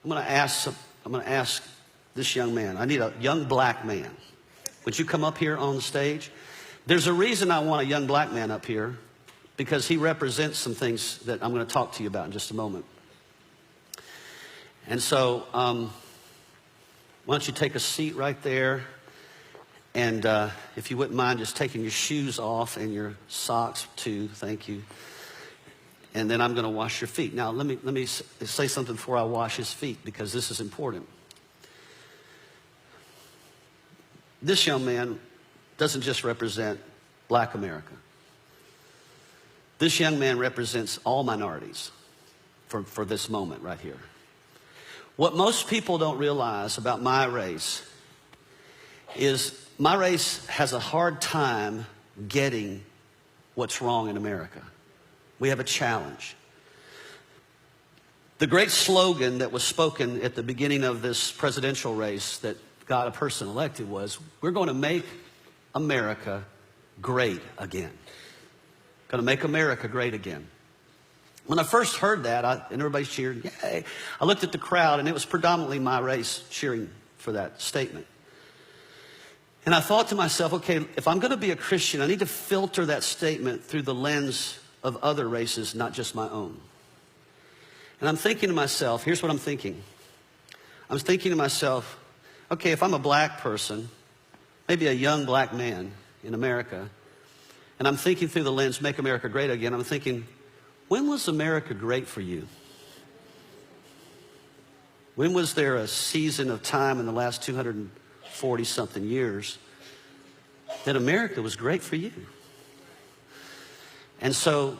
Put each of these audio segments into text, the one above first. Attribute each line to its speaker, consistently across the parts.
Speaker 1: I'm going to ask this young man. I need a young black man. Would you come up here on the stage? There's a reason I want a young black man up here, because he represents some things that I'm going to talk to you about in just a moment. And so, why don't you take a seat right there? And if you wouldn't mind just taking your shoes off and your socks too, thank you. And then I'm going to wash your feet. Now, let me say something before I wash his feet, because this is important. This young man doesn't just represent black America. This young man represents all minorities for this moment right here. What most people don't realize about my race is my race has a hard time getting what's wrong in America. We have a challenge. The great slogan that was spoken at the beginning of this presidential race that got a person elected was, we're going to make America great again. Going to make America great again. When I first heard that, and everybody cheered, yay, I looked at the crowd, and it was predominantly my race cheering for that statement. And I thought to myself, okay, if I'm going to be a Christian, I need to filter that statement through the lens of other races, not just my own. And I'm thinking to myself, here's what I'm thinking. I'm thinking to myself, okay, if I'm a black person, maybe a young black man in America, and I'm thinking through the lens, make America great again, I'm thinking, when was America great for you? When was there a season of time in the last 240-something years that America was great for you? And so,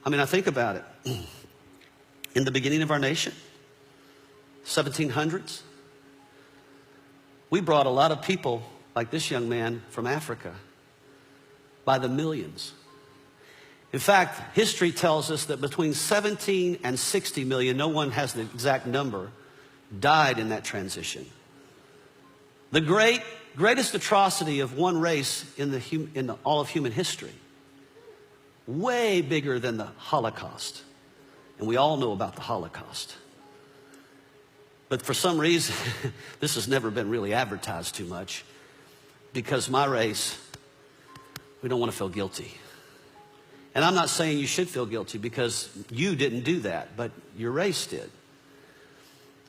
Speaker 1: I think about it. In the beginning of our nation, 1700s, we brought a lot of people like this young man from Africa by the millions. In fact, history tells us that between 17 and 60 million, no one has the exact number, died in that transition. The greatest atrocity of one race in all of human history. Way bigger than the Holocaust. And we all know about the Holocaust. But for some reason, this has never been really advertised too much, because my race, we don't want to feel guilty. And I'm not saying you should feel guilty, because you didn't do that, but your race did.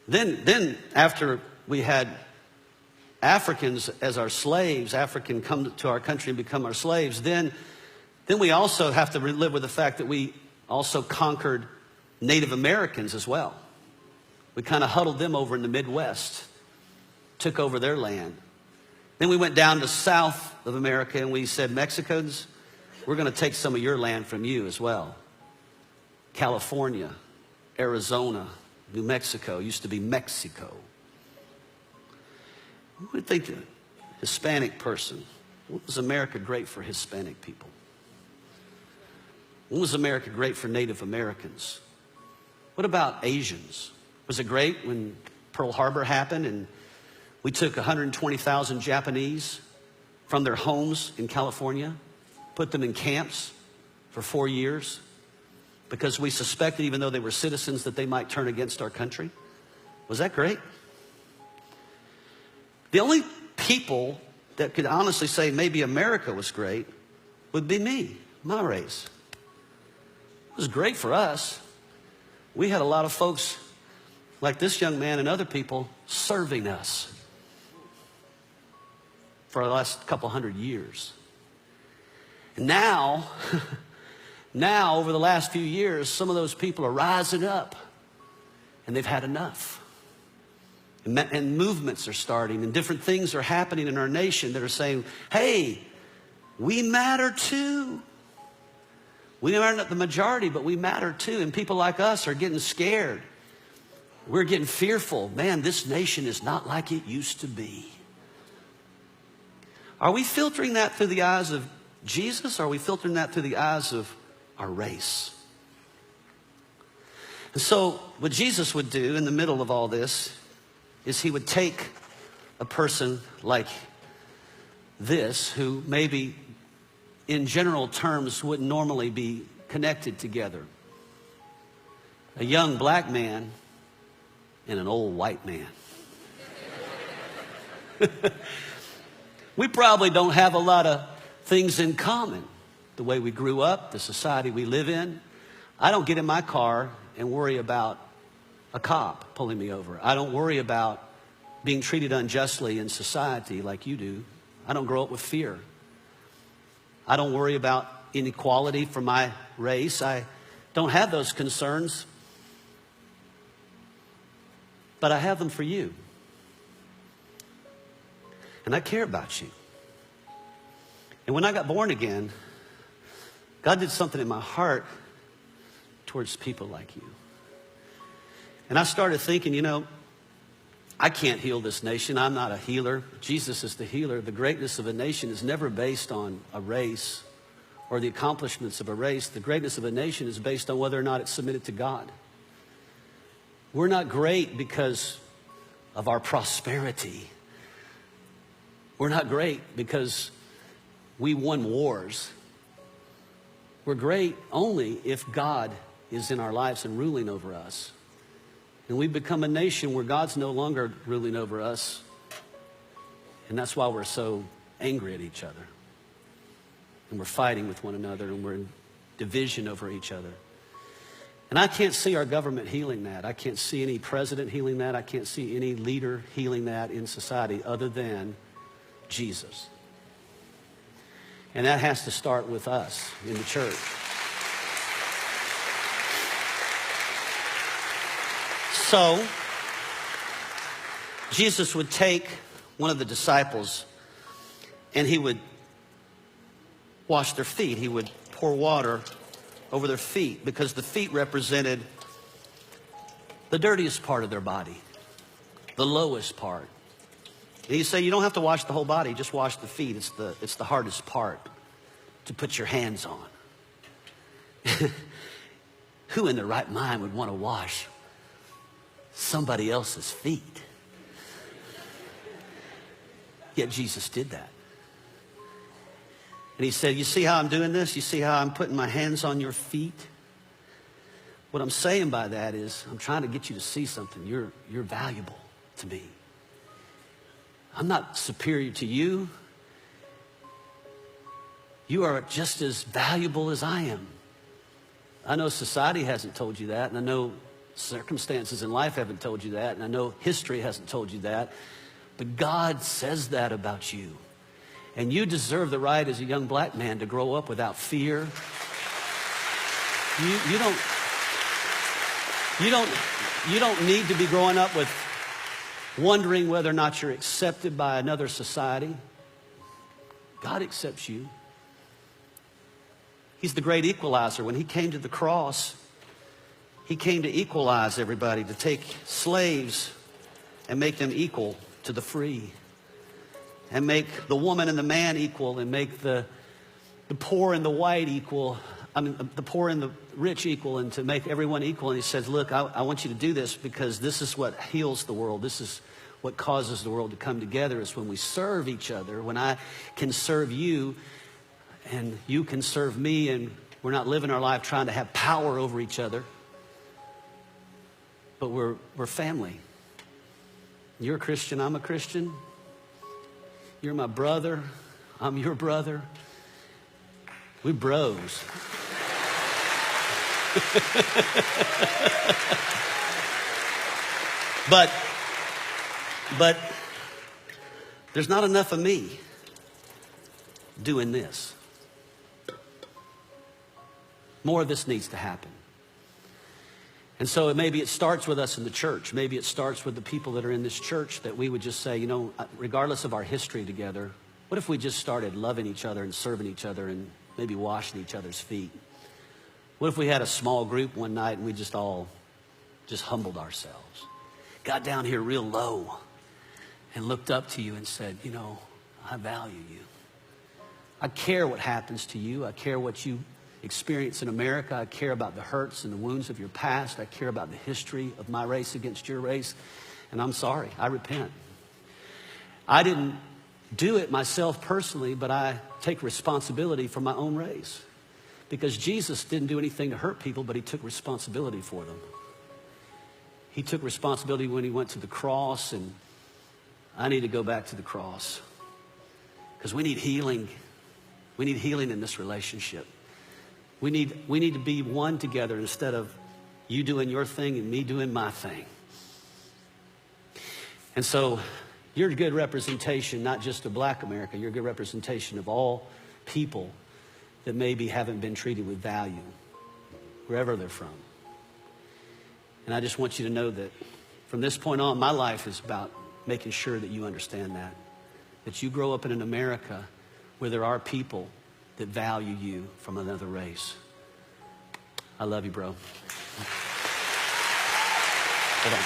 Speaker 1: Then after we had Africans as our slaves, African come to our country and become our slaves, then we also have to live with the fact that we also conquered Native Americans as well. We kind of huddled them over in the Midwest, took over their land. Then we went down to south of America and we said, Mexicans, we're going to take some of your land from you as well. California, Arizona, New Mexico, used to be Mexico. Who would think a Hispanic person? When was America great for Hispanic people? When was America great for Native Americans? What about Asians? Was it great when Pearl Harbor happened and we took 120,000 Japanese from their homes in California, put them in camps for 4 years because we suspected, even though they were citizens, that they might turn against our country? Was that great? The only people that could honestly say maybe America was great would be me, my race. It was great for us. We had a lot of folks like this young man and other people serving us for the last couple hundred years. And now, over the last few years, some of those people are rising up and they've had enough. And movements are starting and different things are happening in our nation that are saying, hey, we matter too. We are not the majority, but we matter too. And people like us are getting scared. We're getting fearful. Man, this nation is not like it used to be. Are we filtering that through the eyes of Jesus, or are we filtering that through the eyes of our race? And so what Jesus would do in the middle of all this is he would take a person like this, who maybe in general terms wouldn't normally be connected together. A young black man and an old white man. We probably don't have a lot of things in common. The way we grew up, the society we live in. I don't get in my car and worry about a cop pulling me over. I don't worry about being treated unjustly in society like you do. I don't grow up with fear. I don't worry about inequality for my race. I don't have those concerns. But I have them for you. And I care about you. And when I got born again, God did something in my heart towards people like you. And I started thinking, you know, I can't heal this nation. I'm not a healer. Jesus is the healer. The greatness of a nation is never based on a race or the accomplishments of a race. The greatness of a nation is based on whether or not it's submitted to God. We're not great because of our prosperity. We're not great because we won wars. We're great only if God is in our lives and ruling over us. And we become a nation where God's no longer ruling over us. And that's why we're so angry at each other. And we're fighting with one another, and we're in division over each other. And I can't see our government healing that. I can't see any president healing that. I can't see any leader healing that in society other than Jesus. And that has to start with us in the church. So, Jesus would take one of the disciples and he would wash their feet. He would pour water over their feet because the feet represented the dirtiest part of their body, the lowest part. And you say, you don't have to wash the whole body, just wash the feet. It's the hardest part to put your hands on. Who in their right mind would want to wash somebody else's feet? Yet Jesus did that. And he said, you see how I'm doing this? You see how I'm putting my hands on your feet? What I'm saying by that is I'm trying to get you to see something. You're valuable to me. I'm not superior to you. You are just as valuable as I am. I know society hasn't told you that, and I know circumstances in life haven't told you that, and I know history hasn't told you that, but God says that about you. And you deserve the right as a young black man to grow up without fear. You don't need to be growing up with wondering whether or not you're accepted by another society. God accepts you. He's the great equalizer. When he came to the cross, he came to equalize everybody, to take slaves and make them equal to the free, and make the woman and the man equal, and make the poor and the white equal, the poor and the rich equal, and to make everyone equal. And he says, look, I want you to do this because this is what heals the world. This is what causes the world to come together, is when we serve each other, when I can serve you and you can serve me, and we're not living our life trying to have power over each other, but we're family. You're a Christian, I'm a Christian. You're my brother, I'm your brother. We bros. But there's not enough of me doing this. More of this needs to happen. And so maybe it starts with us in the church. Maybe it starts with the people that are in this church, that we would just say, you know, regardless of our history together, what if we just started loving each other and serving each other and maybe washing each other's feet? What if we had a small group one night and we just all just humbled ourselves, got down here real low and looked up to you and said, you know, I value you. I care what happens to you. I care what you experience in America. I care about the hurts and the wounds of your past. I care about the history of my race against your race. And I'm sorry. I repent. I didn't do it myself personally, but I take responsibility for my own race. Because Jesus didn't do anything to hurt people, but he took responsibility for them. He took responsibility when he went to the cross, and I need to go back to the cross because we need healing. We need healing in this relationship. We need to be one together instead of you doing your thing and me doing my thing. And so you're a good representation, not just of Black America. You're a good representation of all people that maybe haven't been treated with value, wherever they're from. And I just want you to know that from this point on, my life is about making sure that you understand that you grow up in an America where there are people that value you from another race. I love you, bro. Hold on.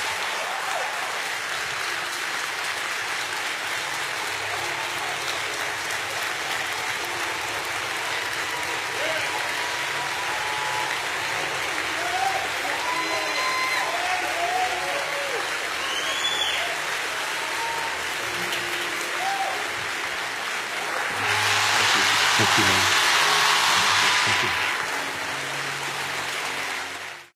Speaker 1: Thank you, man.